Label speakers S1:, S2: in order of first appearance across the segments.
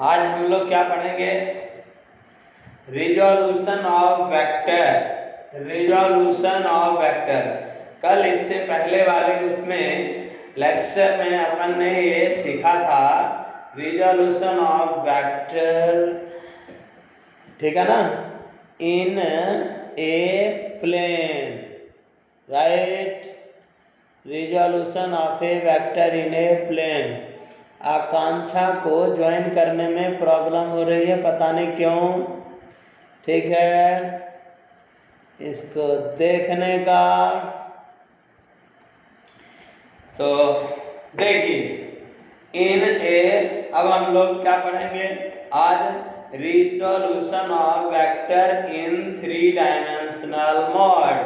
S1: आज हम लोग क्या पढ़ेंगे? Resolution of vector. Resolution of vector. कल इससे पहले वाले उसमें लेक्चर में अपन ने ये सीखा था रिजोल्यूशन ऑफ वेक्टर, ठीक है ना, in a plane, right. Resolution of a vector in a plane. Akanksha को ज्वाइन करने में प्रॉब्लम हो रही है, पता नहीं क्यों, ठीक है। इसको देखने का तो देखिए, इन ए, अब हम लोग क्या पढ़ेंगे आज? Resolution of vector in 3 dimensional mode,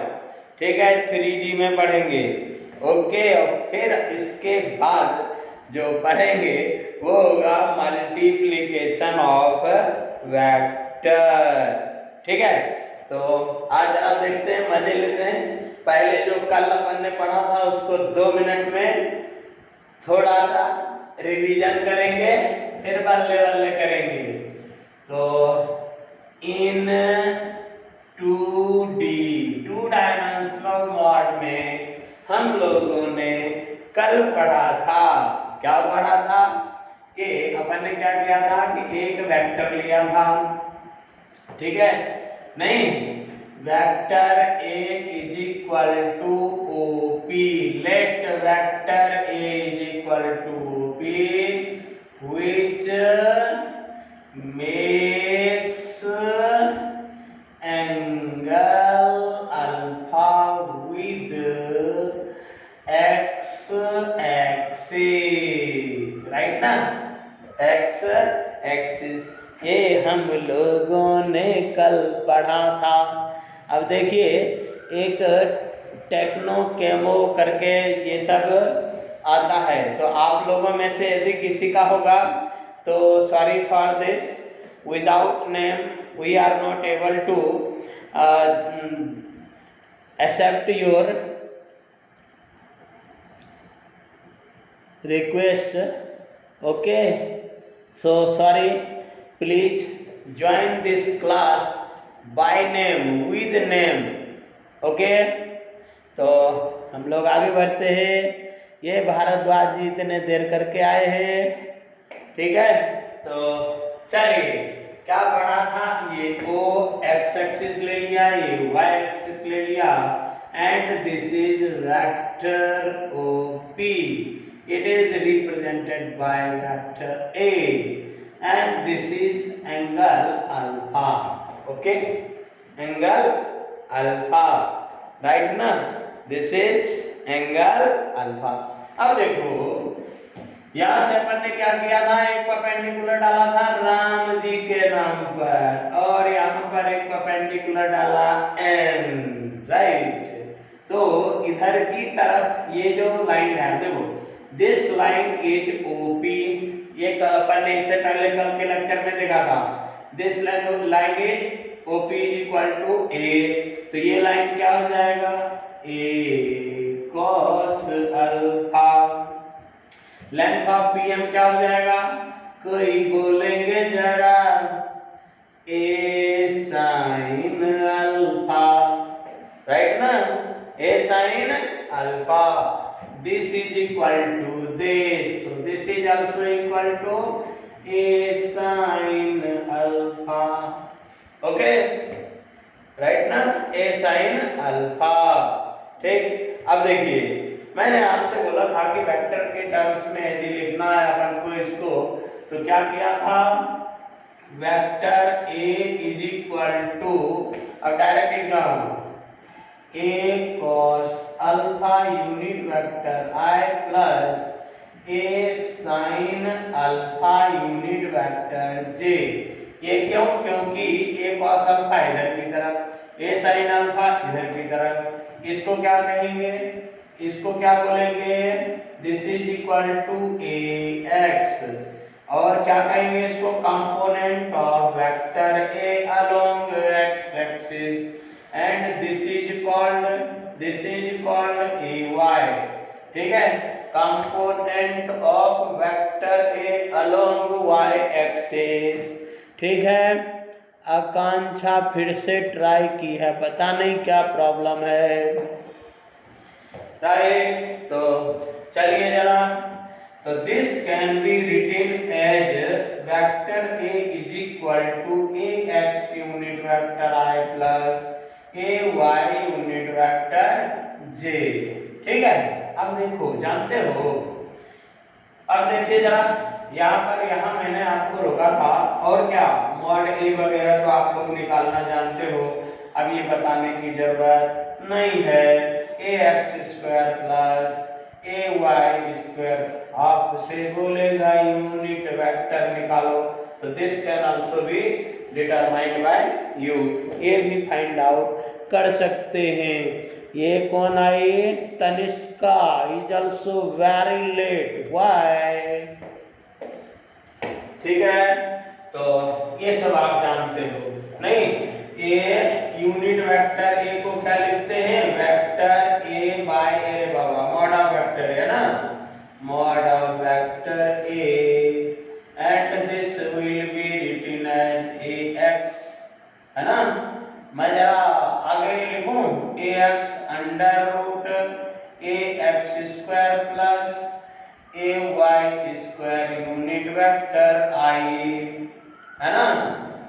S1: ठीक है, 3D में पढ़ेंगे, ओके। और फिर इसके बाद जो पढ़ेंगे वो होगा मल्टीप्लिकेशन ऑफ वेक्टर, ठीक है। तो आज जरा देखते हैं, मजे लेते हैं। पहले जो कल अपन ने पढ़ा था उसको 2 मिनट में थोड़ा सा रिवीजन करेंगे, फिर बल्ले बल्ले करेंगे। तो इन 2D 2 डायमेंशनल मोड में हम लोगों ने कल पढ़ा था, क्या पढ़ा था कि अपन ने क्या किया था कि एक वेक्टर लिया था, ठीक है, नहीं, vector A is equal to OP, let vector A is equal to OP which makes angle alpha with x axis, right ना, x axis। ये हम लोगों ने कल पढ़ा था। अब देखिए, एक टेक्नो केमो करके ये सब आता है, तो आप लोगों में से यदि किसी का होगा तो sorry for this, without name we are not able to accept your request, okay. So sorry, please join this class by name, with name, okay. तो हम लोग आगे बढ़ते हैं। ये भारद्वाज जी इतने देर करके आए हैं, ठीक है। तो चलिए, क्या पढ़ा था? ये O x एक्सिस ले लिया, ये y एक्सिस ले लिया, and this is vector OP, it is represented by vector A, and this is angle alpha, okay, angle alpha, right ना, this is angle alpha। अब देखो, यहां से अपन ने क्या किया था, एक परपेंडिकुलर डाला था राम जी के नाम पर, और यहां पर एक परपेंडिकुलर डाला n, राइट। तो इधर की तरफ ये जो लाइन है, देखो, दिस लाइन इज OP, ये अपन ने इससे पहले कल के लेक्चर में देखा था, this line is OP is equal to A, तो ये लाइन क्या हो जाएगा, A cos alpha. Length of PM क्या हो जाएगा, कोई बोलेंगे जरा, A sin अल्फा, राइट ना, A sin alpha. This is equal to this, so this is also equal to A sin alpha, okay, right ना, A sin alpha, ठीक। अब देखिए, मैंने आपसे बोला था कि वेक्टर के टर्म्स में यदि लिखना है अपन को इसको, तो क्या किया था, vector A is equal to, अब डायरेक्ट लिख रहा हूं, A cos alpha unit vector I plus A sin alpha unit vector J। ये क्यों? क्योंकि A cos अल्फा इधर की तरफ, A sin अल्फा इधर की तरफ। इसको क्या कहेंगे, इसको क्या बोलेंगे, this is equal to AX, और क्या कहेंगे इसको, component of vector A along X axis, and this is called AY, ठीक है। Component of vector A along Y axis. ठीक है, आकांक्षा फिर से ट्राई की है, पता नहीं क्या प्रॉब्लम है। राइट, तो चलिए जरा, तो this can be written as vector A is equal to a x unit vector I plus A y unit vector j. ठीक है, अब देखो, जानते हो, अब देखिए जरा, यहाँ मैंने आपको रोका था, और क्या मॉड ए वगैरह तो आप लोग निकालना जानते हो, अब ये बताने की जरूरत नहीं है। A x square plus A Y square आपसे बोलेगा यूनिट वेक्टर निकालो, तो this can also be determined by you, ये भी फाइंड आउट कर सकते हैं। ये कौन आई? Tanishka is also very late, why? ठीक है, तो ये सब आप जानते हो नहीं? ए यूनिट वेक्टर ए को क्या लिखते हैं? वेक्टर ए बाय ए, रे बाबा मॉड ऑफ वेक्टर है ना, mod of vector a and this will be written as a x, है ना। मैं जरा आगे लिखूं, a x under root A x square plus A Y square unit vector i, है ना,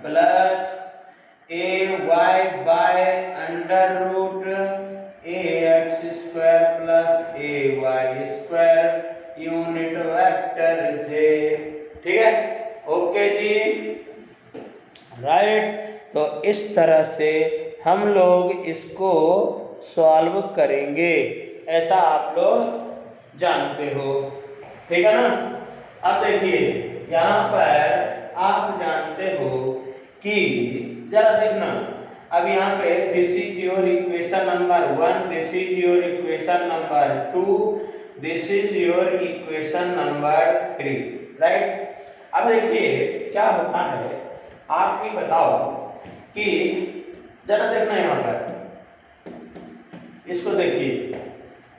S1: plus A Y by under root A x square plus A Y square unit vector j. ठीक है, ओके जी, right. तो इस तरह से हम लोग इसको सॉल्व करेंगे, ऐसा आप लोग जानते हो, ठीक है ना। अब देखिए, यहाँ पर आप जानते हो कि जरा देखना, अब यहाँ पे this is your equation number 1, this is your equation number 2, this is your equation number 3, right. अब देखिए क्या होता है, आप ही बताओ कि जरा देखना यहाँ पर, इसको देखिए,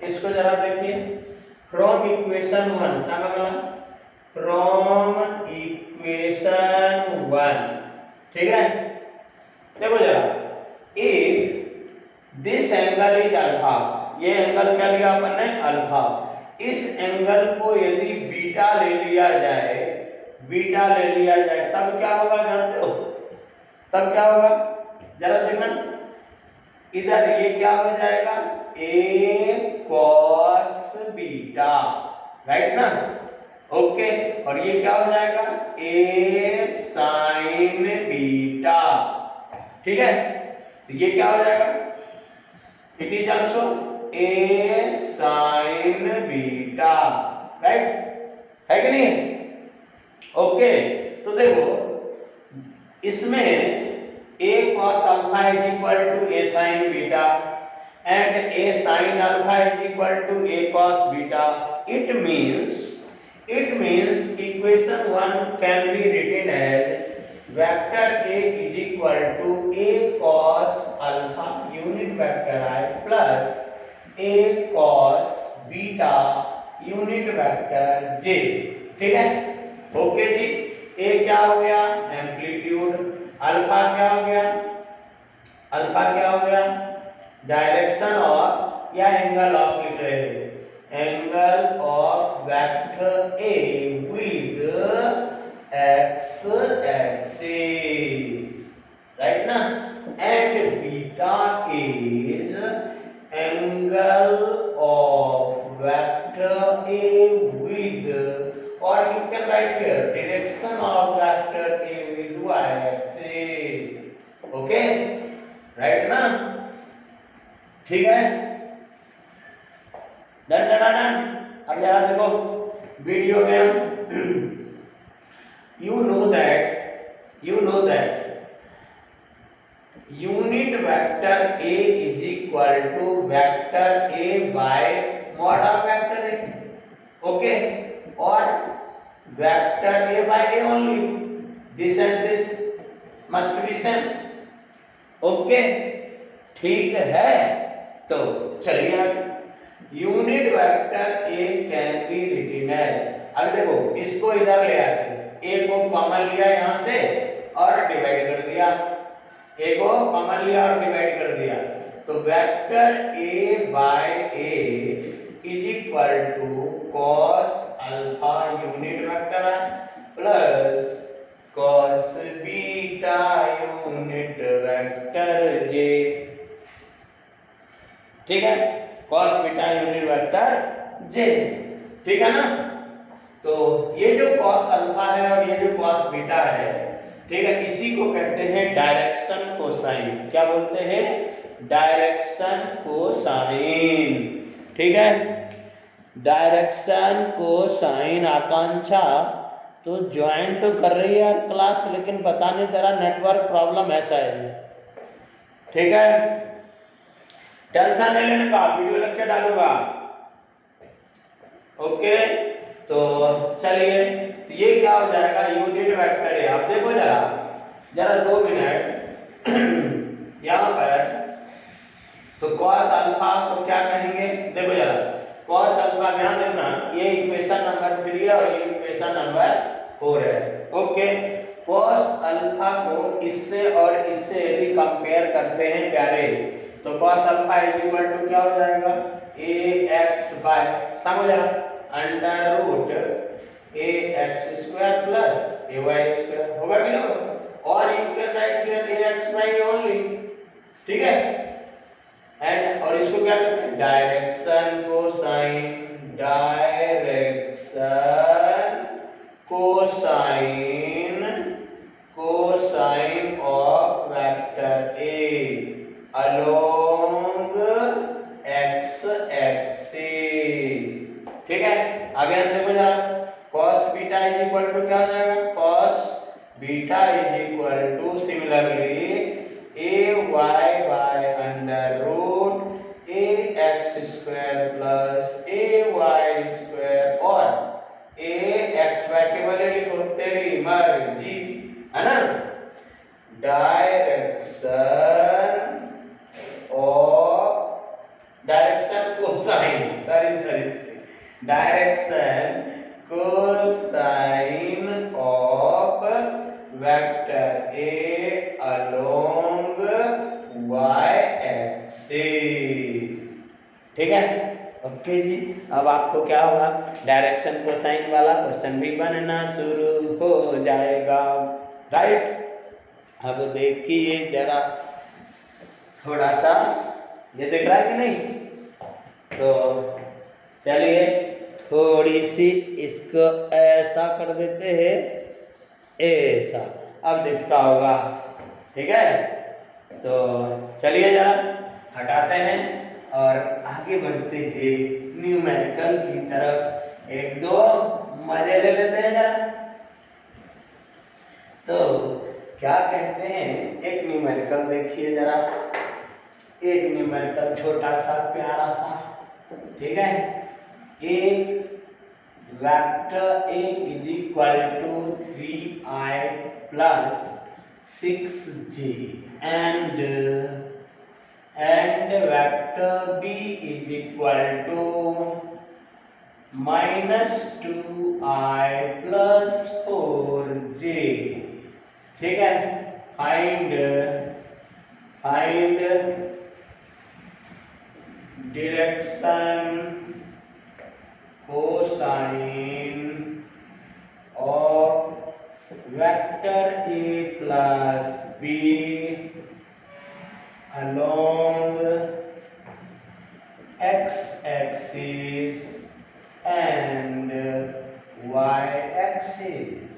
S1: इसको जरा देखिए, फ्रॉम इक्वेशन 1, फ्रॉम इक्वेशन 1, ठीक है। देखो जरा, if this angle is alpha, ये एंगल क्या लिया अपन ने? अल्फा। इस एंगल को यदि बीटा ले लिया जाए, बीटा ले लिया जाए, तब क्या होगा जानते हो? तब क्या होगा जरा देखना, इधर ये क्या हो जाएगा? ए कॉस बीटा, राइट ना, ओके। और ये क्या हो जाएगा? ए साइन बीटा, ठीक है। तो ये क्या हो जाएगा? It is also a sign beta, right है कि नहीं? ओके, तो देखो इसमें a cos alpha is equal to a sin beta and a sin alpha is equal to a cos beta. It means equation 1 can be written as vector a is equal to a cos alpha unit vector I plus a cos beta unit vector j, ठीक है। Okay जी, ए क्या हो गया? Amplitude. Alpha क्या हो गया? Alpha क्या हो गया? डायरेक्शन ऑफ या एंगल ऑफ लिख रहे हैं, angle of vector a with x axis, right ना। And beta is angle of vector a with, or you can write here direction of vector a with y axis, okay, right ना, ठीक है। Done. अब जरा देखो video में, you know that unit vector a is equal to vector a by mod of vector a, okay, or vector a by a only, this and this must be same, okay, ठीक है। तो चलिए आगे, unit vector A can be written as, अब देखो इसको इधर ले आते, ए को कॉमन लिया यहाँ से और डिवाइड कर दिया, ए को कॉमन लिया और डिवाइड कर दिया, तो vector a by a is equal to cos alpha unit vector है plus cos beta unit vector j, ठीक है, cos beta unit vector j, ठीक है ना। तो ये जो कॉस अल्फा है और ये जो कॉस बीटा है, ठीक है, इसी को कहते हैं डायरेक्शन कोसाइन, क्या बोलते हैं, डायरेक्शन कोसाइन, ठीक है, डायरेक्शन कोसाइन। आकांक्षा तो ज्वाइन तो कर रही है यार क्लास, लेकिन पता नहीं तेरा नेटवर्क प्रॉब्लम ऐसा है, ठीक है, टेंशन नहीं लेने का, वीडियो लेक्चर डालूंगा, ओके। तो चलिए, तो ये क्या हो जाएगा, यूनिट वेक्टर है, आप देखो जरा 2 मिनट यहाँ पर, तो कॉस अल्फा को क्या कहेंगे, देखो जरा कॉस अल्फा, ध्यान देखना, ये इक्वेशन नंबर 3 है और ये इक्वेशन नंबर 4 है, ओके। कॉस अल्फा को इससे और इससे यदि कंपेयर करते हैं प्यारे, तो cos alpha is equal to क्या हो जाएगा, ए एक्स बाय, समझ रहा, अंडर रूट ए एक्स स्क्वायर प्लस ए वाई स्क्वायर, होगा कि ना, और you can write here A X by only, ठीक है, एंड और इसको क्या कहते हैं, direction cosine, direction cosine, cosine of vector A along X axis, ठीक है। आगे हम देखो जरा, cos beta is equal to क्या हो जाएगा, cos beta is equal to similarly A Y by under root A x square plus A Y square, और ए एक्स वाई के बदले लिखो तेरी मर्जी, है ना, direction of, direction cosine, sorry direction cosine of vector A along Y axis, ठीक है, ओके जी। अब आपको क्या होगा, डायरेक्शन कोसाइन वाला क्वेश्चन भी बनना शुरू हो जाएगा, राइट। अब देखिए जरा थोड़ा सा, ये दिख रहा है कि नहीं, तो चलिए थोड़ी सी इसको ऐसा कर देते हैं, ऐसा, अब दिखता होगा, ठीक है। तो चलिए जरा हटाते हैं और आगे बढ़ते हैं न्यूमेरिकल की तरफ, एक दो मजे ले लेते हैं जरा। तो क्या कहते हैं, एक न्यूमेरिकल देखिए जरा, एक न्यूमेरिकल छोटा सा प्यारा सा, ठीक है, एक vector A is equal to 3i plus 6j and vector B is equal to -2i plus 4j, ठीक है। Find direction cosine of vector A plus B along x axis and y axis।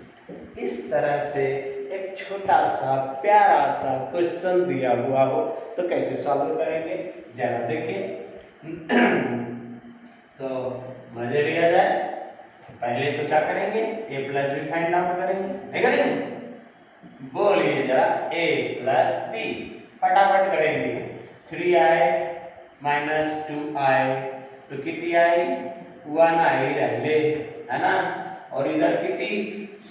S1: इस तरह से एक छोटा सा प्यारा सा क्वेश्चन दिया हुआ हो तो कैसे सॉल्व करेंगे जरा देखिए। तो मजे लिया जाए, पहले तो क्या करेंगे, a plus B find out करेंगे, नहीं करेंगे, बोलिए जरा, a प्लस बी फटाफट करेंगे। 3i माइनस 2i तो कितनी आई, 1i रहे, है ना, और इधर कितनी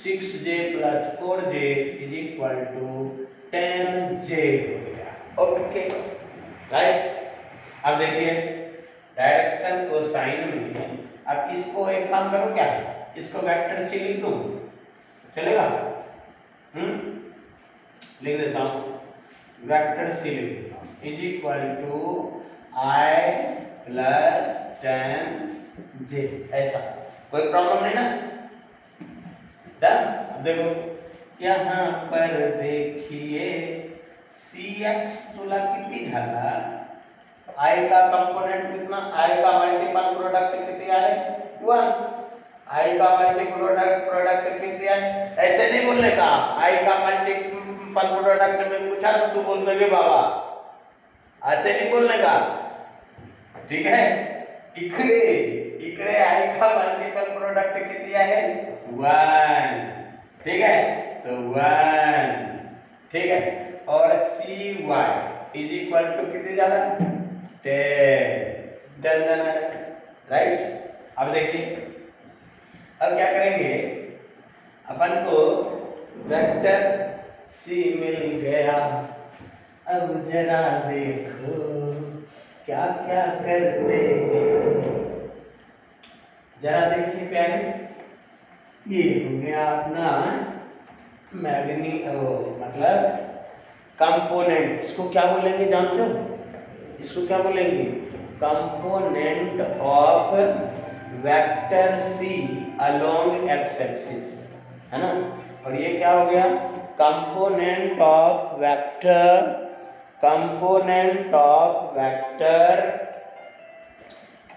S1: 6j plus 4j is equal to 10j हो गया, ओके राइट। अब देखिए डायरेक्शन कोसाइन में अब इसको एक काम करो, क्या इसको वेक्टर सी लिख दूं, चलेगा? लिख देता हूं, वेक्टर सी लिख देता हूं, is equal to I plus 10j, ऐसा। कोई प्रॉब्लम नहीं ना? अब देखो यहाँ पर देखिए cx तुला किती झाला, आई का कंपोनेंट कितना, आई का मल्टीपल प्रोडक्ट किती आहे 1, आई का मल्टीपल प्रोडक्ट किती आहे, ऐसे नहीं बोलने का, आई का मल्टीपल प्रोडक्ट में पूछा तो तू बोल दोगे बाबा, ऐसे नहीं बोलने का, ठीक है? इकडे इकडे आई का मल्टीपल प्रोडक्ट किती आहे 1, ठीक है? तो 1, ठीक है? और cy इज इक्वल टू कितनी ज्यादा 10, डन, राइट? अब देखिए, अब क्या करेंगे, अपन को वेक्टर c मिल गया। अब जरा देखो क्या क्या करते हैं, जरा देखिए प्यारे, ये हो गया अपना मतलब कंपोनेंट, इसको क्या बोलेंगे जानते हो? इसको क्या बोलेंगे? Component of vector C along X axis, है ना? और ये क्या हो गया? Component of vector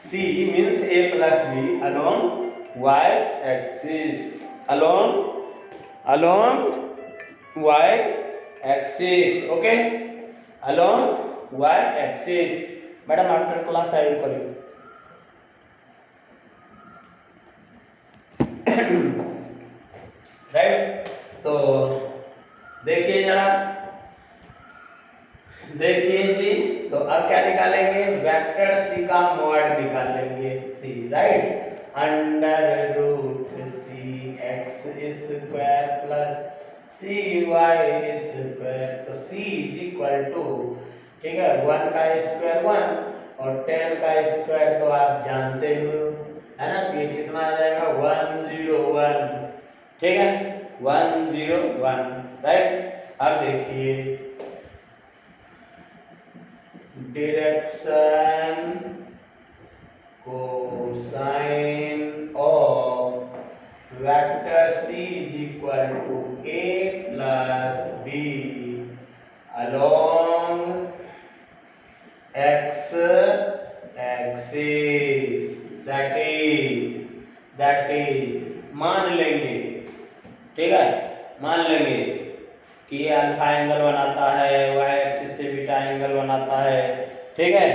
S1: C means a plus b along y axis, along y axis, okay, along y axis. Madam after class I will call you. Right? तो देखिए जरा, देखिए जी, तो अब क्या निकालेंगे? वेक्टर सी का मॉड निकालेंगे, सी, राइट? अंडर रूट सी एक्स स्क्वायर प्लस सी वाई स्क्वायर, तो सी इज इक्वल टू, ठीक है, 1 का स्क्वायर 1 और 10 का स्क्वायर तो आप जानते हो, है ना? तो ये कितना आ जाएगा 101, ठीक है, 101, राइट? अब देखिए direction cosine of vector c is equal to a plus b along x axis, that is मान लेंगे, ठीक है, मान लेंगे कि ये अल्फा एंगल बनाता है, वाई एक्सिस से बीटा एंगल बनाता है, ठीक है?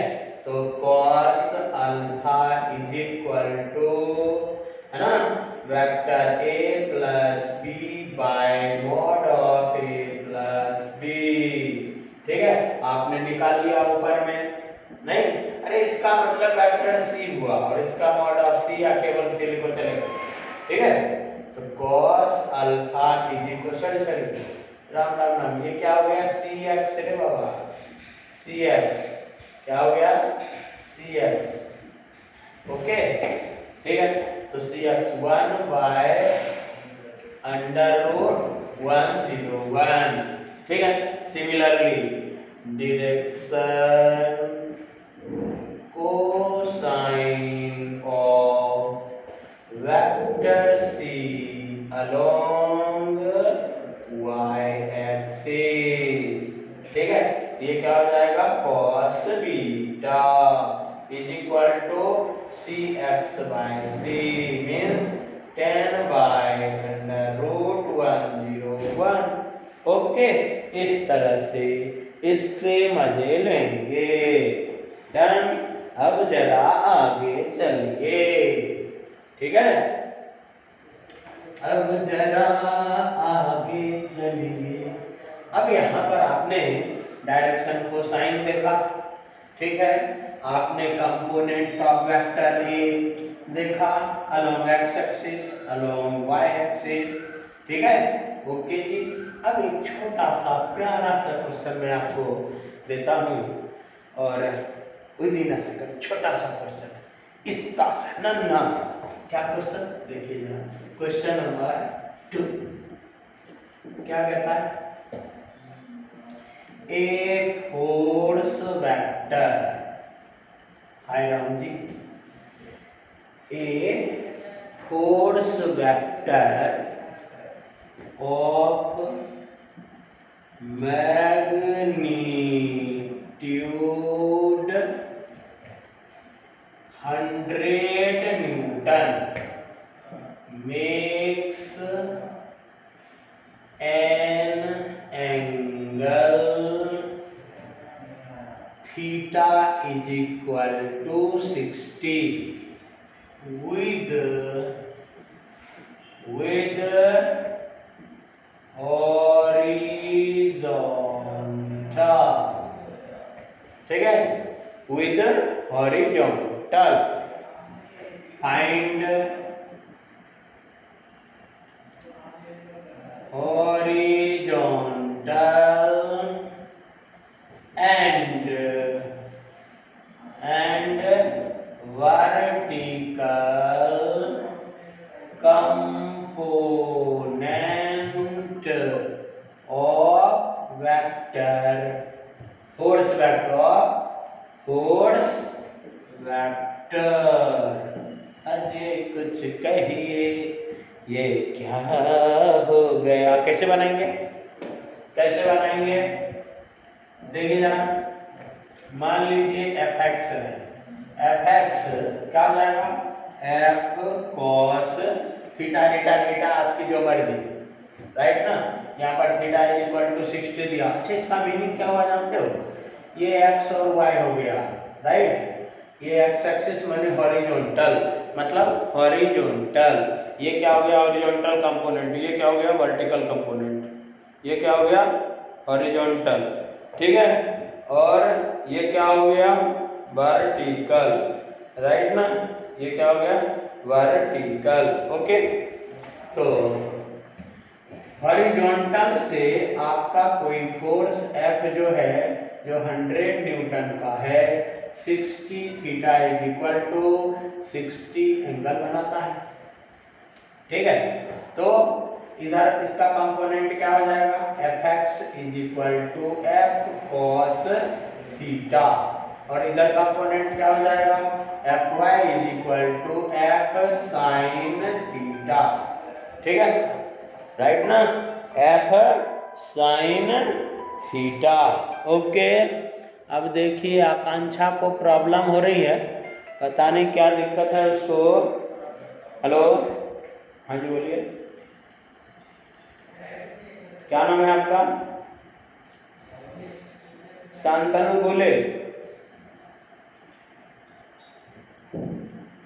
S1: तो cos alpha is equal to, है ना, vector a plus B by mod of a plus B, ठीक है? आपने निकाल लिया ऊपर में, नहीं? अरे इसका मतलब वेक्टर c हुआ और इसका मॉड ऑफ c या केवल c लिखो चलेगा, ठीक है? तो cos alpha is equal, sorry Ram Ram Ram, ये क्या हो गया? cx रे बाबा, cx क्या हो गया? cx, ओके, ठीक है? तो cx 1 बाय अंडर रूट 101, ठीक है? Similarly direction cosine of vector c along y axis, ठीक है? ये क्या हो जाएगा? cos beta is equal to cx by c means 10 by under root 101, okay? इस तरह से इसके मजे लेंगे, डन? अब जरा आगे चलिए, ठीक है? अब जरा आगे चलिए, अब यहाँ पर आपने डायरेक्शन कोसाइन देखा, ठीक है? आपने कंपोनेंट ऑफ वेक्टर ए देखा along X axis, along Y axis, ठीक है? ओके जी। अब एक छोटा सा प्यारा सा क्वेश्चन मैं आपको देता हूँ और विद इन अ सेकंड। छोटा सा क्वेश्चन है, इतना सा नन्हा सा। क्या क्वेश्चन देखिए जरा, क्वेश्चन नंबर 2 क्या कहता है? ए फोर्स वेक्टर, हाय Ram ji, A force vector of magnitude 100 newton makes an angle theta is equal to 60 with horizontal, ठीक है, with horizontal, find horizontal and vertical component of vector force vector। Ajay कुछ कहिए, ये क्या हो गया? कैसे बनाएंगे, देखिए जरा, मान लीजिए fx है, fx क्या हो जाएगा? f cos theta theta theta आपकी जो मर्जी, राइट ना। यहाँ पर थीटा इज इक्वल टू 60 दिया। अच्छा, इसका मीनिंग क्या हुआ जानते हो? ये x और y हो गया, राइट। ये x एक्सिस माने हॉरिजॉन्टल, मतलब हॉरिजॉन्टल। ये क्या हो गया? Horizontal component. ये क्या हो गया? Vertical component. ये क्या हो गया? हॉरिजॉन्टल, ठीक है। और ये क्या हो गया? वर्टिकल, राइट ना। ये क्या हो गया? Vertical, okay. तो हॉरिजॉन्टल से आपका कोई फोर्स F जो है, जो 100 न्यूटन का है, 60 theta is equal to 60 angle बनाता है, ठीक है। तो इधर इसका कंपोनेंट क्या हो जाएगा? Fx is equal to F cos theta, और इधर कंपोनेंट क्या हो जाएगा? Fy is equal to F sin theta, ठीक है, राइट ना। F sin theta, okay. अब देखिए आकांक्षा को प्रॉब्लम हो रही है, पता नहीं क्या दिक्कत है उसको। हेलो, हाँ जी बोलिए, क्या नाम है आपका? शांतनु बोले,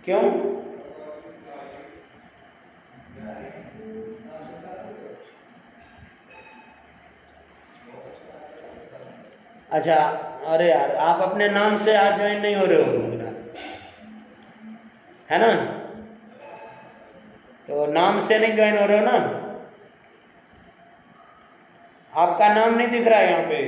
S1: क्यों? अच्छा, अरे यार आप अपने नाम से आज ज्वाइन नहीं हो रहे हो लग रहा है ना, तो नाम से नहीं ज्वाइन हो रहे हो ना। आपका नाम नहीं दिख रहा है यहाँ पे।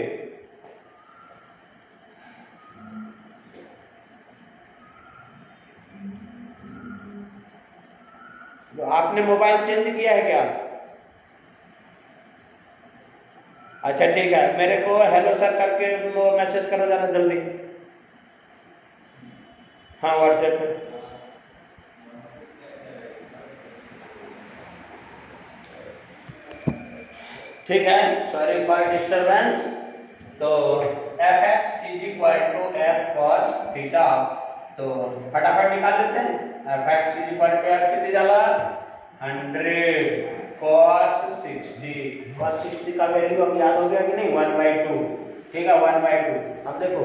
S1: तो आपने मोबाइल चेंज किया है क्या? अच्छा ठीक है, मेरे को हेलो सर करके वो मैसेज करो जरा जल्दी, हाँ व्हाट्सएप पे। ठीक है, सॉरी फॉर डिस्टरबेंस। तो Fx is equal to F cos theta, तो फटाफट निकाल लेते हैं। Fx is equal to F कितनी जाला? 100 cos 60। cos 60 का वैल्यू अब याद हो गया कि नहीं? 1/2, ठीक है, 1/2। अब देखो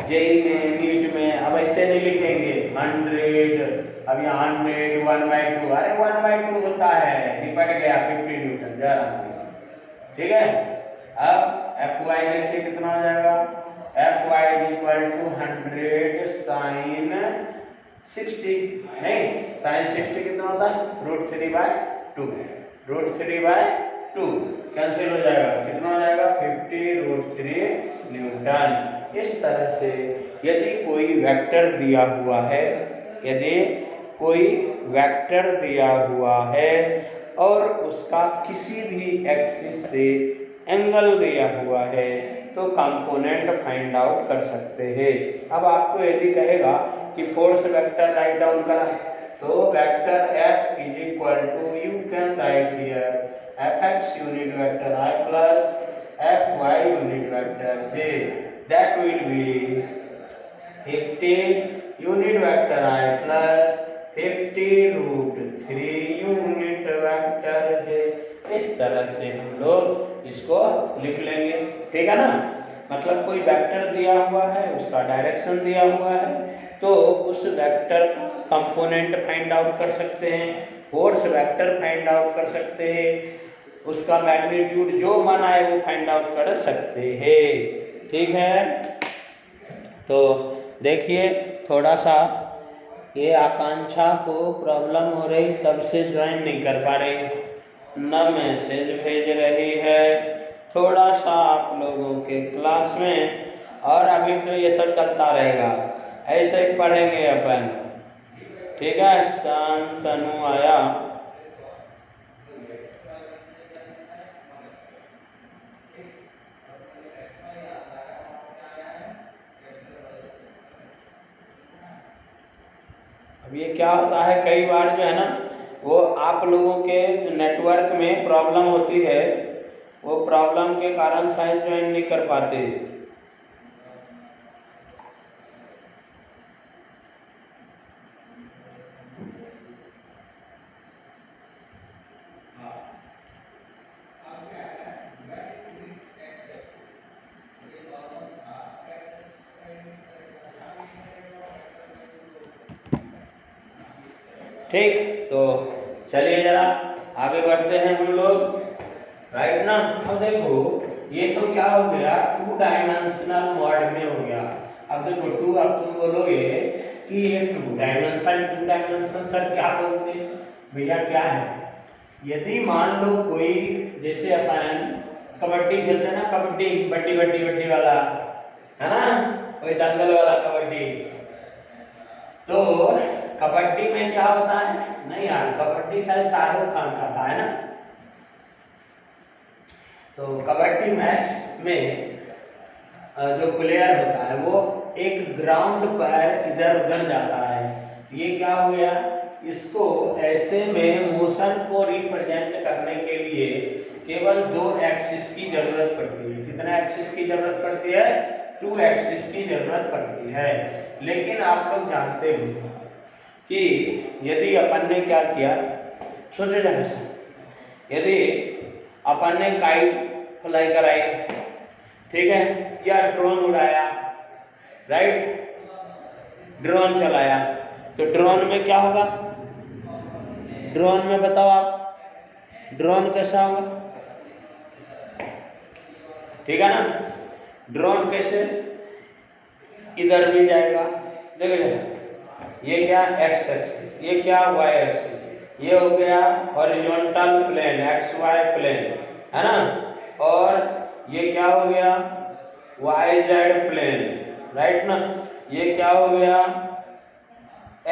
S1: जेई में, नीट में अब ऐसे नहीं लिखेंगे 100, अब यहाँ 100 1/2, अरे 1/2 होता है, निपट गया 50 न्यूटन जरा, ठीक है। अब Fy देखिए कितना हो जाएगा? Fy is equal to 100 sine 60, नहीं साइन 60 कितना होता है? √3/2, √3/2 कैंसिल हो जाएगा, कितना हो जाएगा? 50 √3 न्यूटन। इस तरह से यदि कोई कोई वेक्टर दिया हुआ है, यदि कोई वेक्टर दिया हुआ है और उसका किसी भी एक्सिस से एंगल दिया हुआ है तो कंपोनेंट फाइंड आउट कर सकते हैं। अब आपको यदि कहेगा कि फोर्स वेक्टर राइट डाउन करा, तो vector F is equal to, you can write here Fx unit vector I plus Fy unit vector J, that will be 50 unit vector I plus 50√3 unit vector J। इस तरह से हम लोग इसको लिख लेंगे, ठीक है ना। मतलब कोई वेक्टर दिया हुआ है, उसका डायरेक्शन दिया हुआ है, तो उस वेक्टर का कंपोनेंट फाइंड आउट कर सकते हैं, फोर्स वेक्टर फाइंड आउट कर सकते हैं, उसका मैग्नीट्यूड जो मन आए वो फाइंड आउट कर सकते हैं, ठीक है। तो देखिए थोड़ा सा ये आकांक्षा को प्रॉब्लम हो रही, तब से ज्वाइन नहीं कर पा रही, न मैसेज भेज रही है, थोड़ा सा आप लोगों के क्लास में, और अभी तो ये सब चलता रहेगा, ऐसे ही पढ़ेंगे अपन, ठीक है। शांतनु आया, अब ये क्या होता है कई बार जो है ना, वो आप लोगों के नेटवर्क में प्रॉब्लम होती है, वो प्रॉब्लम के कारण शायद ज्वाइन नहीं कर पाते। ठीक, तो चलिए जरा आगे बढ़ते हैं हम लोग, राइट ना। अब देखो ये तो क्या हो गया, 2 डायमेंशनल मॉड में हो गया। अब देखो अब तुम बोलोगे कि ये 2 डायमेंशन सर क्या बोलते हैं भैया, क्या है। यदि मान लो कोई, जैसे अपन कबड्डी खेलते हैं ना, कबड्डी बड्डी बड्डी बड्डी वाला है ना, कोई दंगल वाला कबड्डी, तो कबड्डी में क्या होता है, नहीं यार कबड्डी शायद शाहरुख खान का था, है ना। तो कबड्डी मैच में जो प्लेयर होता है वो एक ग्राउंड पर इधर उधर जाता है, ये क्या हो गया, इसको ऐसे में मोशन को रिप्रेजेंट करने के लिए केवल 2 एक्सिस की जरूरत पड़ती है। कितना एक्सिस की जरूरत पड़ती है, 2 एक्सिस की जरूरत पड़ती है। लेकिन आप लोग जानते हो कि यदि अपन ने क्या किया, सोचो जरा से, यदि अपन ने काइट फ्लाई कराई, ठीक है, या ड्रोन उड़ाया, राइट, ड्रोन चलाया, तो ड्रोन में क्या होगा, ड्रोन में बताओ आप, ड्रोन कैसा होगा, ठीक है ना। ड्रोन कैसे, इधर भी जाएगा, देखो जरा, ये क्या एक्स एक्सिस, ये क्या वाई एक्सिस, ये हो गया horizontal plane, X Y plane, है ना, और ये क्या हो गया वाई जेड प्लेन, राइट ना, ये क्या हो गया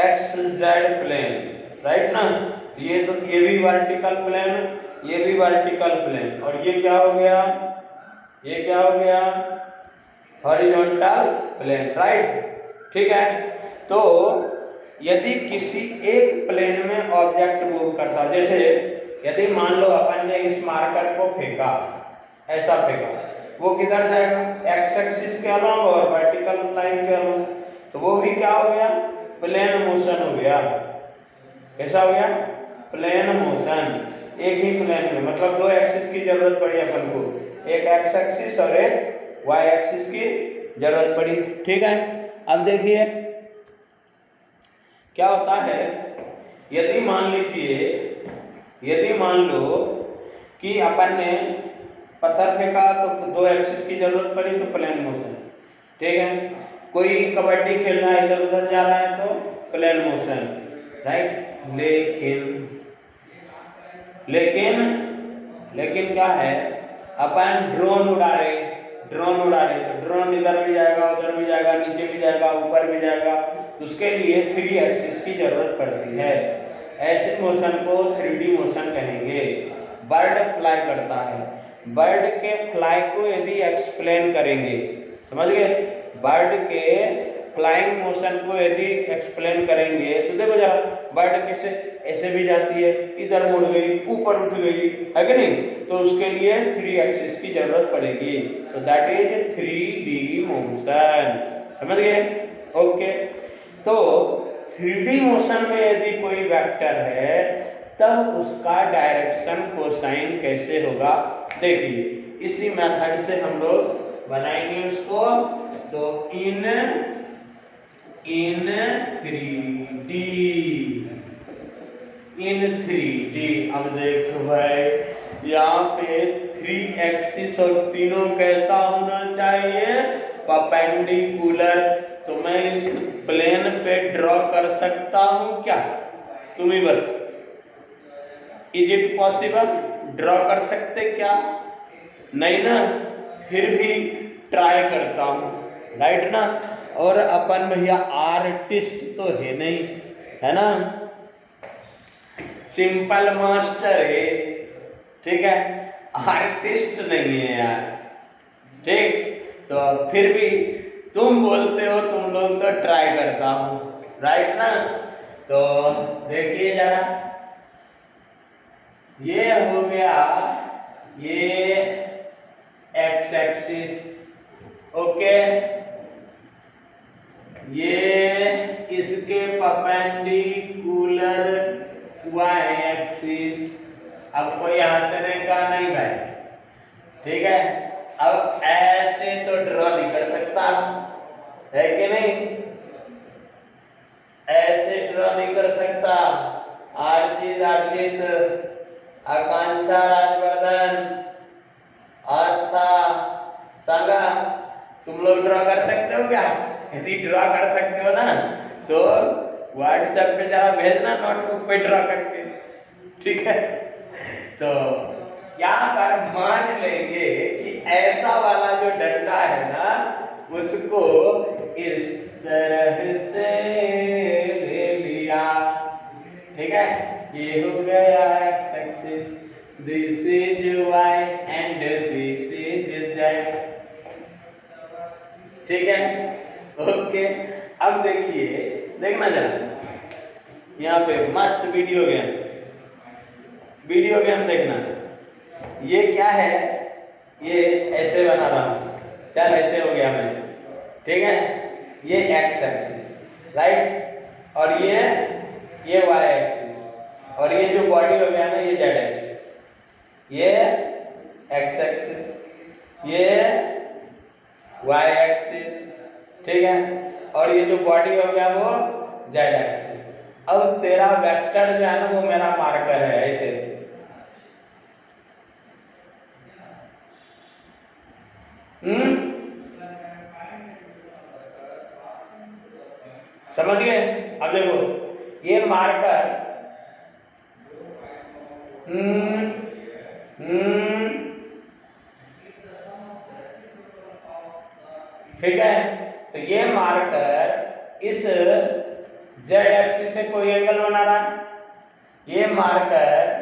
S1: एक्स जेड प्लेन, राइट ना। तो ये भी वर्टिकल प्लेन, ये भी वर्टिकल प्लेन, और ये क्या हो गया, ये क्या हो गया हॉरिजॉन्टल प्लेन, राइट, ठीक है। तो यदि किसी एक प्लेन में ऑब्जेक्ट मूव करता, जैसे यदि मान लो अपन ने इस मार्कर को फेंका, ऐसा फेंका, वो किधर जाएगा, एक्स एक्सिस के अलोंग और वर्टिकल लाइन के अलोंग, तो वो भी क्या हो गया, प्लेन मोशन हो गया। कैसा हो गया, प्लेन मोशन, एक ही प्लेन में, मतलब 2 एक्सिस की जरूरत पड़ी अपन को, एक एक्स एक्सिस और एक वाई एक्सिस की जरूरत पड़ी, ठीक है। अब देखिए क्या होता है, यदि मान लीजिए, यदि मान लो कि अपन ने पत्थर फेंका तो 2 एक्सिस की जरूरत पड़ी, तो प्लेन मोशन, ठीक है। कोई कबड्डी खेल रहा है, इधर उधर जा रहा है, तो प्लेन मोशन, राइट। लेकिन क्या है, अपन ड्रोन उड़ा रहे, ड्रोन उड़ा रही है तो ड्रोन इधर भी जाएगा, उधर भी जाएगा, नीचे भी जाएगा, ऊपर भी जाएगा, तो उसके लिए 3 एक्सिस की जरूरत पड़ती है। ऐसे मोशन को 3D मोशन कहेंगे। बर्ड फ्लाई करता है, बर्ड के फ्लाई को यदि एक्सप्लेन करेंगे, समझ गए, बर्ड के फ्लाइंग मोशन को यदि एक्सप्लेन करेंगे तो देखो जरा, बर्ड कैसे ऐसे भी जाती है, इधर मुड़ गई, ऊपर उठ गई, है कि नहीं, तो उसके लिए 3 एक्सिस की जरूरत पड़ेगी, तो दैट इज 3D मोशन, समझ गए। ओके, तो 3D मोशन में यदि कोई वेक्टर है तब उसका डायरेक्शन कोसाइन कैसे होगा, देखिए इसी मेथड से हम लोग बनाएंगे उसको। तो इन 3D, अब देखो भाई यहाँ पे 3 एक्सिस और तीनों कैसा होना चाहिए, परपेंडिकुलर। तो मैं इस प्लेन पे ड्रॉ कर सकता हूँ क्या, तुम ही बता, इज इट पॉसिबल, ड्रॉ कर सकते क्या, नहीं ना, फिर भी ट्राई करता हूँ, राइट ना। और अपन भैया आर्टिस्ट तो है नहीं, है ना, सिंपल मास्टर है, ठीक है, आर्टिस्ट नहीं है यार, ठीक। तो फिर भी तुम बोलते हो, तुम लोग तो ट्राई करता हूँ, राइट ना। तो देखिए जरा, ये हो गया ये एक्स एक्सिस, ओके, ये इसके परपेंडिकुलर वाई एक्सिस। अब कोई यहां से नहीं कहा नहीं भाई, ठीक है। अब ऐसे तो ड्रॉ नहीं कर सकता, है कि नहीं, ऐसे ड्रॉ नहीं कर सकता। अर्चित, आकांक्षा, राजवर्धन, आस्था, सांगा, तुम लोग ड्रॉ कर सकते हो क्या, यदि ड्रॉ कर सकते हो ना तो व्हाट्सएप पे जरा भेजना, नोटबुक पे ड्रॉ करके, ठीक है। तो यहाँ पर मान लेंगे कि ऐसा वाला जो डंडा है ना उसको इस तरह से ले लिया, ठीक है, ये हो गया X axis, this is Y and this is Z, ठीक है, ओके। अब देखिए, देखना जरा, यहाँ पे मस्त वीडियो गेम देखना। ये क्या है, ये ऐसे बना रहा हूँ, चल ऐसे हो गया मैं, ठीक है, ये एक्स एक्सिस, राइट, और ये वाई एक्सिस, और ये जो बॉडी हो गया ना ये जेड एक्सिस, ये एक्स एक्सिस, ये वाई एक्सिस, ठीक है, और ये जो बॉडी हो गया वो जेड एक्सिस। अब तेरा वेक्टर जो है ना वो मेरा मार्कर है, ऐसे, समझ गए। अब देखो ये मार्कर, ठीक है, तो ये मार्कर इस जेड एक्सिस से कोई एंगल बना रहा है, ये मार्कर,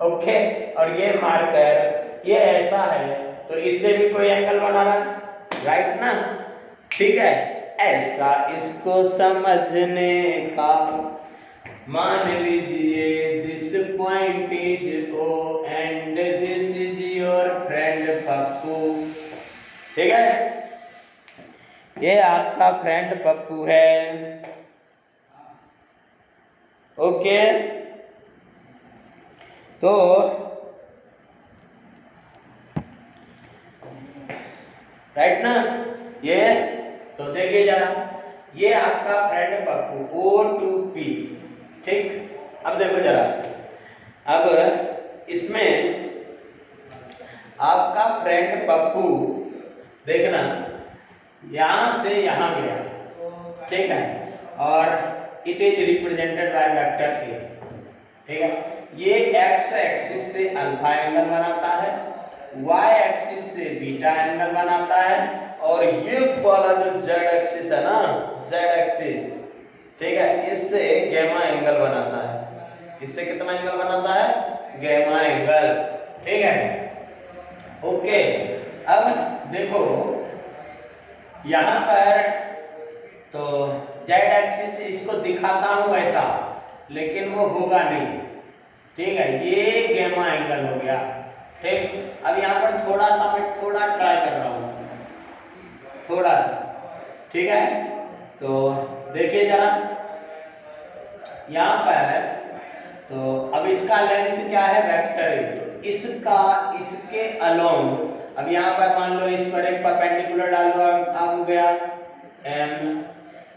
S1: ओके, और ये मार्कर ये ऐसा है तो इससे भी कोई एंगल बना रहा है, राइट ना, ठीक है। ऐसा इसको समझने का, मान लीजिए this point is O and this is your friend Pappu, ठीक है, ये आपका फ्रेंड पप्पू है, ओके। तो राइट ना, ये तो देखिए जरा, ये आपका फ्रेंड पप्पू O2P, ठीक। अब देखो जरा, अब इसमें आपका फ्रेंड पप्पू देखना यहां से यहां गया, ठीक है, और it is represented by vector A, ठीक है, ये एक्स एक्सिस से अल्फा एंगल बनाता है वाई एक्सिस से बीटा एंगल बनाता है, और ये वाला जो जेड एक्सिस है ना, जेड एक्सिस, ठीक है, इससे गैमा एंगल बनाता है। इससे कितना एंगल बनाता है? Gamma angle. ठीक है, ओके। अब देखो यहां पर तो जेड एक्सिस इसको दिखाता हूं ऐसा, लेकिन वो होगा नहीं। ठीक है, ये गैमा एंगल हो गया। ठीक, अब यहाँ पर थोड़ा सा मैं थोड़ा ट्राई कर रहा हूँ, थोड़ा सा। ठीक है, तो देखिए जरा यहाँ पर, तो अब इसका लेंथ क्या है? Vector A. तो इसका इसके अलोंग, अब यहाँ पर मान लो इस पर एक परपेंडिकुलर डाल दो, अब हो गया एम।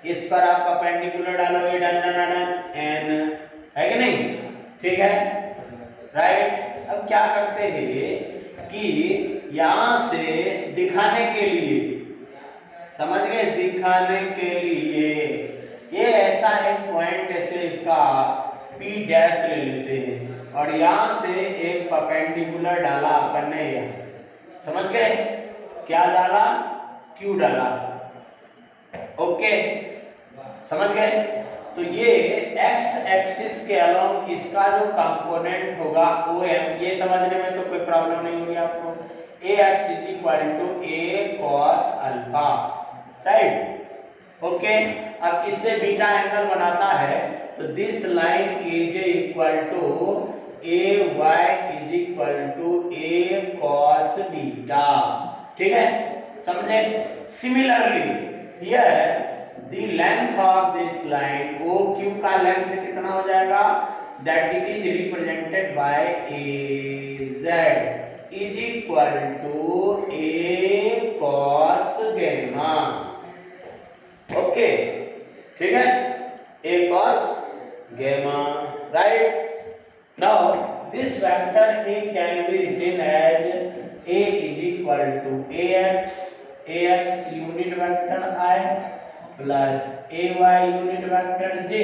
S1: इस पर आप परपेंडिकुलर डालो, ये डन डन डन एन, है कि नहीं? ठीक है, राइट। अब क्या करते हैं कि यहां से दिखाने के लिए, समझ गए, दिखाने के लिए ये ऐसा एक पॉइंट ऐसे इसका P डैश ले लेते हैं, और यहां से एक परपेंडिकुलर डाला अपन ने, समझ गए? क्या डाला? Q डाला। ओके, समझ गए? तो ये x एक्सिस के अलोंग इसका जो कंपोनेंट होगा ओ एम, ये समझने में तो कोई प्रॉब्लम नहीं होगी आपको। A x is equal to a cos alpha, right? Okay, अब इससे बीटा एंगल बनाता है, तो this line is equal to a y is equal to a cos beta. ठीक है, समझे? Similarly here the length of this line OQ का length कितना हो जाएगा? that it is represented by AZ is equal to A cos gamma। Okay, ठीक है, A cos gamma, right? now this vector A can be written as A is equal to AX unit vector I plus AY unit vector J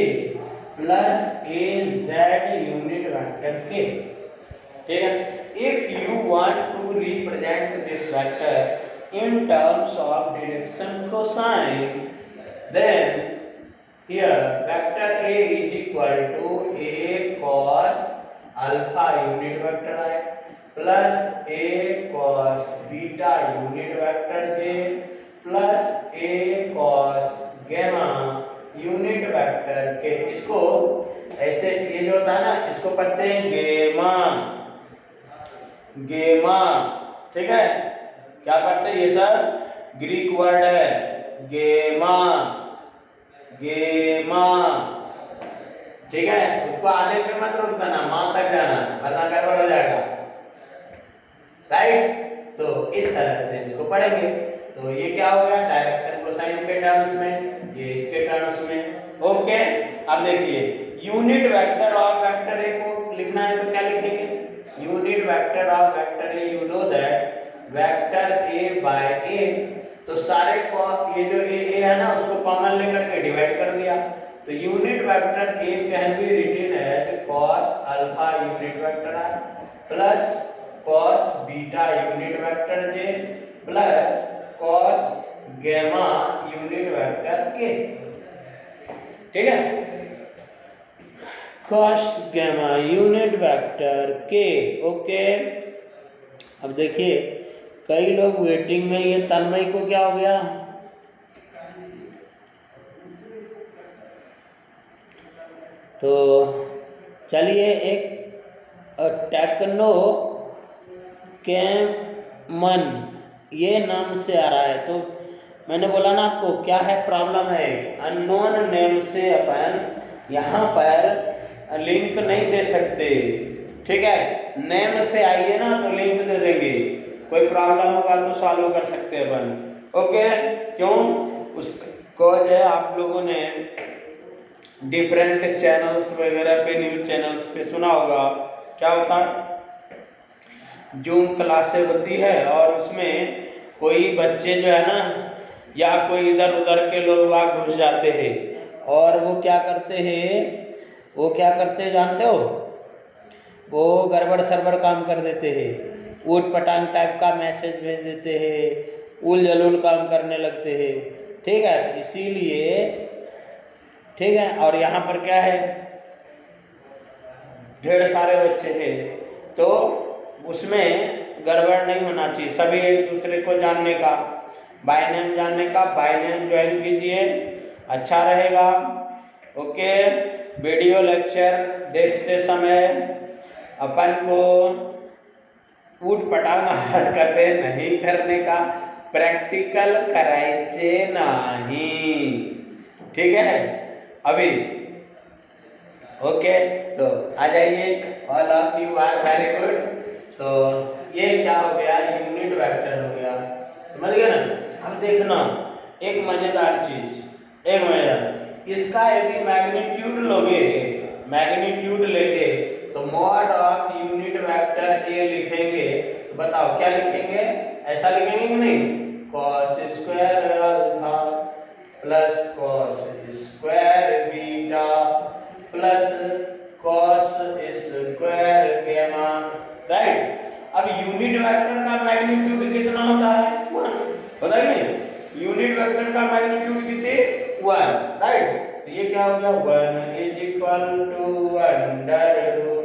S1: plus AZ unit vector K। ठीक है, if you want to represent this vector in terms of direction cosine, then here vector A is equal to A cos alpha unit vector I plus A cos beta unit vector J plus A cos gamma unit vector K. इसको ऐसे, ये जो होता है ना, इसको पढ़ते हैं गेमा, गेमा। ठीक है, क्या पढ़ते हैं? ये सब ग्रीक वर्ड है, गेमा, गेमा। ठीक है, उसको आधे पे मत रोक देना, मां तक जाना, वरना गड़बड़ हो जाएगा, राइट? तो इस तरह से इसको पढ़ेंगे। तो ये क्या हो गया? डायरेक्शन कोसाइन के टर्म्स में, ये इसके टर्म्स में। ओके, अब देखिए unit vector of vector a को लिखना है, तो क्या लिखेंगे? Unit vector of vector a, you know that vector a by a, तो सारे को ये जो ए है ना, उसको कॉमन लेकर के डिवाइड कर दिया, तो unit vector A can be written as cos alpha unit vector I plus cos beta unit vector J plus cos gamma unit vector K. ठीक है, cos gamma unit vector K. Okay, अब देखिए कई लोग waiting में, ये तन्मय को क्या हो गया? तो चलिए एक टेक्नो कैमन ये नाम से आ रहा है, तो मैंने बोला ना आपको क्या है प्रॉब्लम है, अननोन नेम से अपन यहाँ पर लिंक नहीं दे सकते। ठीक है, नेम से आइए ना तो लिंक दे देंगे, कोई प्रॉब्लम होगा तो सॉल्व कर सकते हैं अपन। ओके, क्यों? उसको जो है आप लोगों ने डिफरेंट चैनल्स वगैरह पे, न्यूज चैनल्स पे सुना होगा, क्या होता है? जूम क्लासें होती है और उसमें कोई बच्चे जो है ना, या कोई इधर उधर के लोग वहाँ घुस जाते हैं, और वो क्या करते हैं, वो क्या करते हैं जानते हो? वो गड़बड़ सरबड़ काम कर देते हैं। ऊट पटांग टाइप का मैसेज भेज देते हैं, उल जलूल काम करने लगते हैं। ठीक है, तो इसीलिए ठीक है। और यहाँ पर क्या है, ढेर सारे बच्चे हैं, तो उसमें गड़बड़ नहीं होना चाहिए। सभी एक दूसरे को जानने का, बाय नेम जानने का, बाय नेम ज्वाइन कीजिए, अच्छा रहेगा। ओके, वीडियो लेक्चर देखते समय अपन को ऊट पटांग हरकतें नहीं करने का, प्रैक्टिकल करायचे नहीं। ठीक है, अभी ओके, तो आ जाइए, all of you are very good. तो ये क्या हो गया, यूनिट वेक्टर हो गया, समझ गए ना। अब देखना एक मजेदार चीज, एक मजेदार, इसका यदि मैग्नीट्यूड लोगे, मैग्नीट्यूड लेंगे तो मॉड ऑफ यूनिट वेक्टर ए लिखेंगे, तो बताओ क्या लिखेंगे, ऐसा लिखेंगे कि नहीं, cos square alpha plus cos square beta plus cos square gamma, right. अब यूनिट वेक्टर का मैग्नीट्यूड कितना होता है, 1 होता है नहीं, यूनिट वेक्टर का मैग्नीट्यूड कितने, 1, राइट। तो ये क्या हो गया, 1 is equal to under root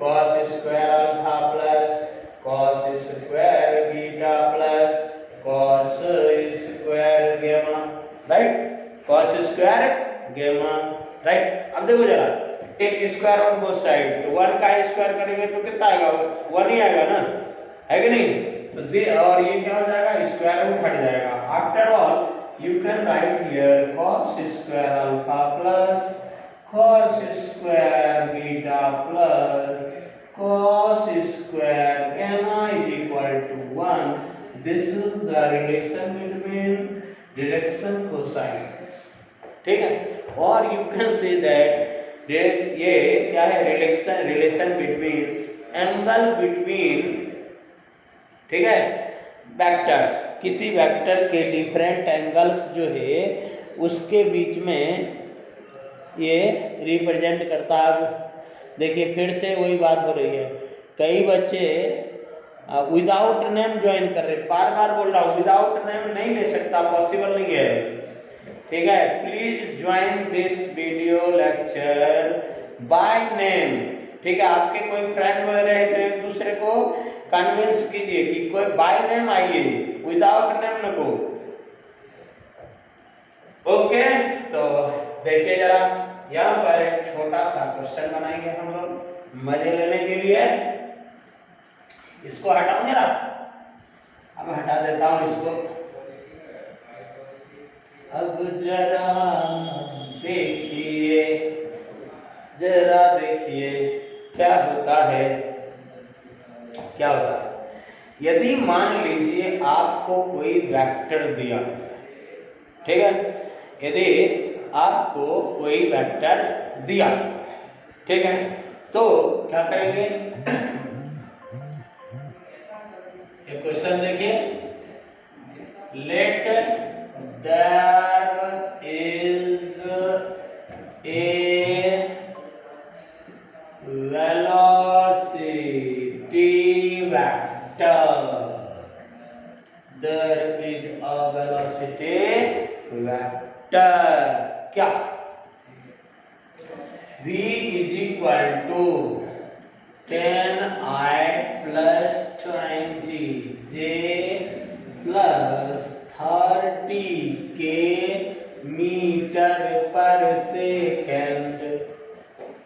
S1: cos square alpha plus cos square beta plus cos square gamma, right, cos square gamma, right. अब देखो जरा, एक स्क्वायर ऑन बोथ साइड, तो 1 का स्क्वायर करेंगे तो कितना आएगा, 1 ही आएगा ना, है कि नहीं। तो दे, और ये क्या हो जाएगा, स्क्वायर रूट हट जाएगा। After all you can write here cos square alpha plus cos square beta plus cos square gamma is equal to 1। This is the relation between direction cosines, ठीक है। और यू कैन से दैट ये क्या है, relation between angle between, ठीक है, vectors, किसी vector के डिफरेंट एंगल्स जो है उसके बीच में ये रिप्रेजेंट करता है। देखिए फिर से वही बात हो रही है, कई बच्चे विदाउट नेम ज्वाइन कर रहे, बार बार बोल रहा हूँ विदाउट नेम नहीं ले सकता, पॉसिबल नहीं है, ठीक है। Please join this video lecture by name, ठीक है। आपके कोई फ्रेंड वगैरह है तो एक दूसरे को कन्विंस कीजिए कि कोई बाय नेम आइए, विदाउट नेम न को। ओके, तो देखिए जरा, यहाँ पर एक छोटा सा क्वेश्चन बनाएंगे हम लोग मजे लेने के लिए। इसको हटाऊं जरा, अब हटा देता हूं इसको। अब जरा देखिए, जरा देखिए क्या होता है, क्या होता है। यदि मान लीजिए आपको कोई वेक्टर दिया, ठीक है, यदि आपको कोई वेक्टर दिया, ठीक है, तो क्या करेंगे, एक क्वेश्चन देखिए, let there is a velocity vector, there is a velocity vector, क्या v is equal to 10i plus 20j plus 30k metre per second,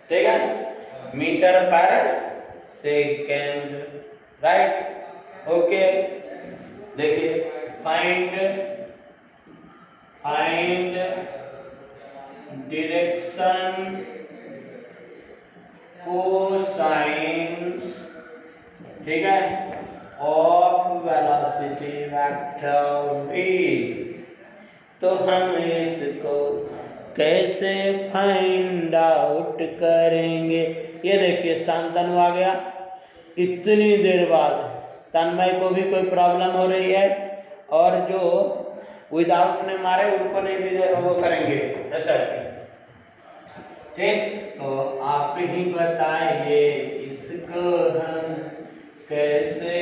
S1: ठीक है, metre per second, right. Okay, देखिए फाइंड डायरेक्शन कोसाइन्स, ठीक है, of velocity vector v। तो हम इसको कैसे फाइंड आउट करेंगे, ये देखिए शांतनु आ गया, इतनी देर बाद तन्मय को भी कोई प्रॉब्लम हो रही है, और जो विदाउट ने मारे उनको नहीं भी वो करेंगे ऐसा, ठीक। तो आप ही बताइए इसको हम कैसे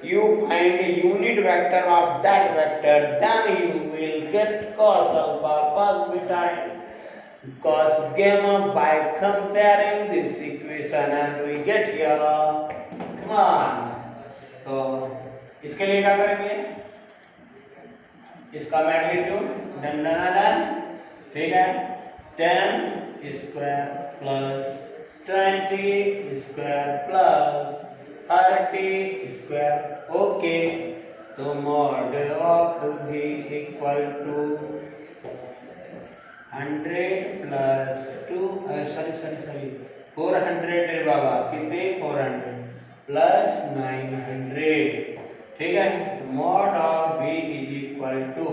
S1: you find a unit vector of that vector, then you will get cos alpha plus beta cos gamma by comparing this equation, and we get here, come on, तो इसके लिए क्या करेंगे, इसका मैग्नीट्यूड डन, ठीक है, 10 square plus 20 square plus 30 square, okay, तो mod of v equal to 100 plus 2 sorry 400 रे बाबा, कितने 400 प्लस 900, ठीक है, तो mod of v is equal to,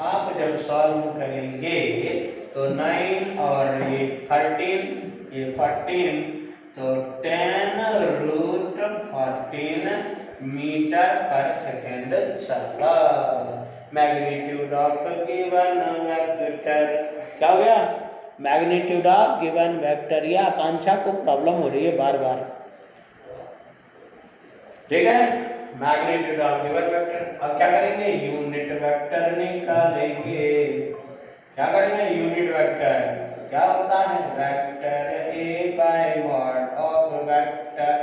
S1: आप जब सॉल्व करेंगे तो 9 और ये 13 ये 14, तो 10√14 मीटर पर सेकेंड चला। मैग्नीट्यूड ऑफ गिवन वेक्टर क्या हो गया, मैग्नीट्यूड ऑफ गिवन वेक्टर। या आकांक्षा को प्रॉब्लम हो रही है बार बार, ठीक है, मैग्नीट्यूड ऑफ गिवन वेक्टर। अब क्या करेंगे, यूनिट वेक्टर निकालेंगे। क्या करेंगे, यूनिट वेक्टर क्या होता है, vector a bye mod of vector,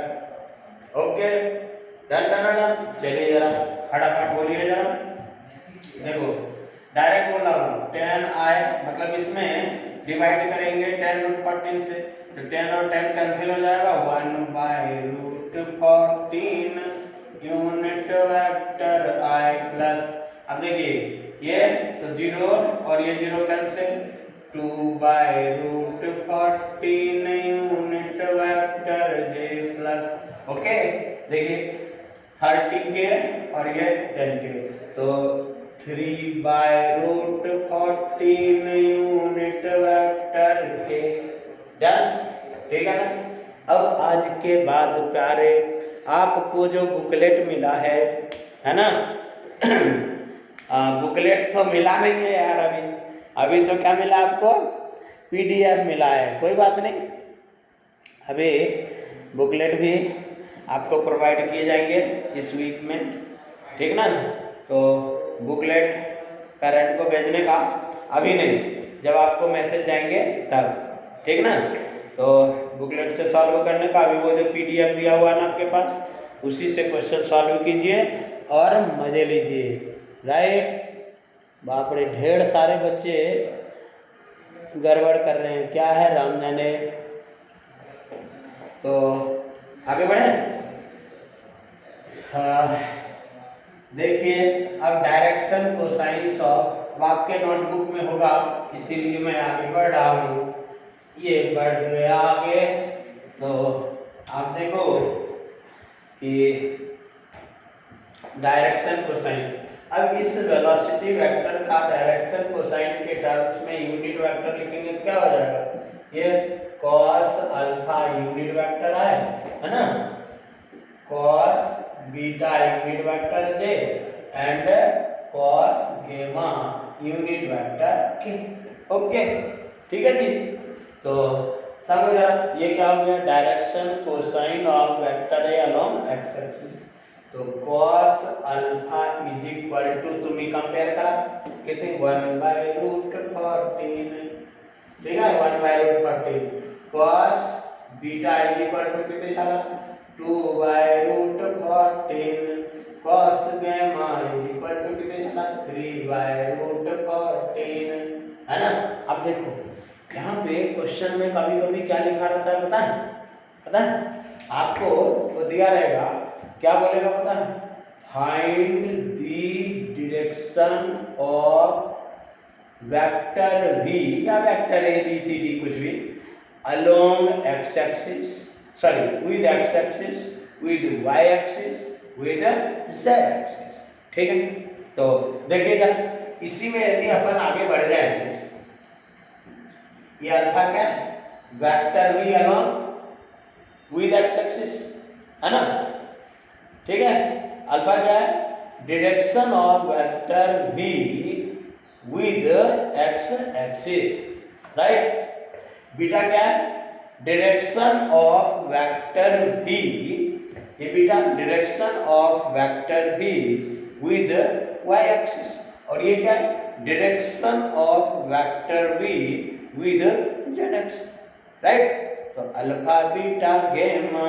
S1: okay, done. चलिए जरा फटाफट बोलिए जरा, देखो डायरेक्ट बोल रहा हूँ, 10i मतलब इसमें डिवाइड करेंगे 10√14 से, तो 10 और 10 कैंसिल हो जाएगा, 1/√14 यूनिट वेक्टर i प्लस, अब देखिए ये तो 0 और ये 0 cancel, 2/√14 unit vector j plus, okay, देखिए 30 के और ये 10 के, तो 3/√14 यूनिट वेक्टर के, डन, ठीक है ना। अब आज के बाद प्यारे आपको जो बुकलेट मिला है ना बुकलेट तो मिला नहीं है यार, अभी तो क्या मिला आपको, PDF मिला है, कोई बात नहीं, अभी बुकलेट भी आपको प्रोवाइड किए जाएंगे इस वीक में, ठीक ना। तो बुकलेट पेरेंट को भेजने का अभी नहीं, जब आपको मैसेज जाएंगे तब, ठीक ना। तो बुकलेट से सॉल्व करने का अभी वो जो PDF दिया हुआ है ना आपके पास, उसी से क्वेश्चन सॉल्व कीजिए और मजे लीजिए, राइट। बाप रे, ढेर सारे बच्चे गड़बड़ कर रहे हैं, क्या है राम जाने। तो आगे बढ़े, देखिए अब डायरेक्शन कोसाइंस ऑफ आपके नोटबुक में होगा, इसीलिए मैं आगे बढ़ रहा हूँ, ये बढ़ गया आगे। तो आप देखो कि डायरेक्शन कोसाइन, अब इस वेलोसिटी वेक्टर का डायरेक्शन कोसाइन के टर्म्स में यूनिट वेक्टर लिखेंगे तो क्या हो जाएगा, ये cos अल्फा यूनिट वेक्टर है ना, cos beta unit vector j and cos गेमा यूनिट वेक्टर k, ओके, ठीक है जी। तो समझ आ, ये क्या हो गया, direction cosine of vector A along X axis. तो cos alpha is equal to, तुम्हें कंपेयर करा कितने, 1/√14, ठीक है, 1/√14, cos beta is equal to कितने झाला, 2/√14, cos gamma is equal to कितने झाला, 3/√14, है ना। अब देखो यहाँ पे क्वेश्चन में कभी कभी क्या लिखा रहता है पता है आपको, तो दिया रहेगा, क्या बोलेगा पता है, find the direction of vector v या vector a b c d कुछ भी along x axis, sorry with x axis, with y axis, with z axis, ठीक है। तो देखिएगा इसी में यदि अपन आगे बढ़ जाए, ये अल्फा क्या है, vector v along with x axis, है ना, ठीक है। अल्फा क्या है, direction of vector v with x axis, right. Beta क्या है, डायरेक्शन ऑफ वेक्टर v ये बेटा डायरेक्शन ऑफ वेक्टर भी विद y एक्सिस, और ये क्या है, डायरेक्शन ऑफ वेक्टर भी विद z एक्सिस, राइट। तो alpha beta gamma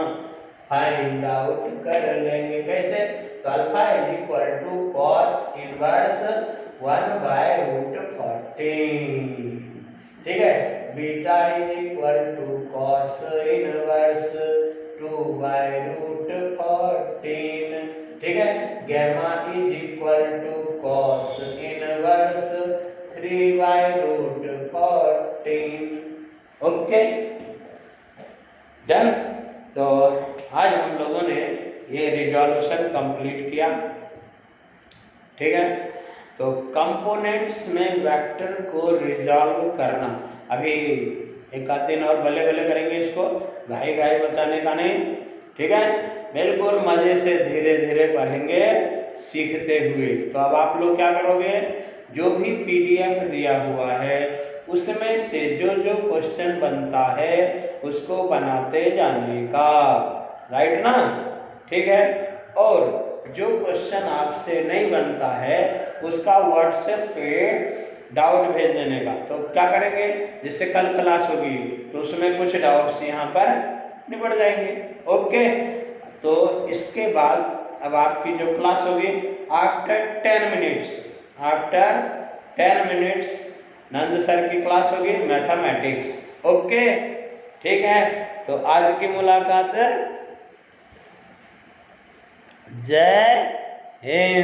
S1: find out कर लेंगे कैसे, तो alpha is equal to cos inverse 1/√14, ठीक है। Beta is equal to cos inverse 2/√14, ठीक है। Gamma is equal to cos inverse 3/√14, okay done. तो आज हम लोगों ने ये रिजॉल्यूशन कंप्लीट किया, ठीक है। तो कंपोनेंट्स में वेक्टर को रिजॉल्व करना, अभी एक आध दिन और बल्ले बल्ले करेंगे, इसको घाई घाई बताने का नहीं, ठीक है। बिल्कुल मजे से धीरे धीरे पढ़ेंगे सीखते हुए। तो अब आप लोग क्या करोगे, जो भी PDF दिया हुआ है उसमें से जो जो क्वेश्चन बनता है उसको बनाते जाने का, राइट ना, ठीक है। और जो क्वेश्चन आपसे नहीं बनता है उसका WhatsApp पे डाउट भेज देने का। तो क्या करेंगे, जैसे कल क्लास होगी तो उसमें कुछ डाउट्स यहाँ पर निपट जाएंगे, ओके। तो इसके बाद अब आपकी जो क्लास होगी आफ्टर 10 मिनट्स नंद सर की क्लास होगी मैथमेटिक्स, ओके, ठीक है। तो आज की मुलाकात, जय हिंद।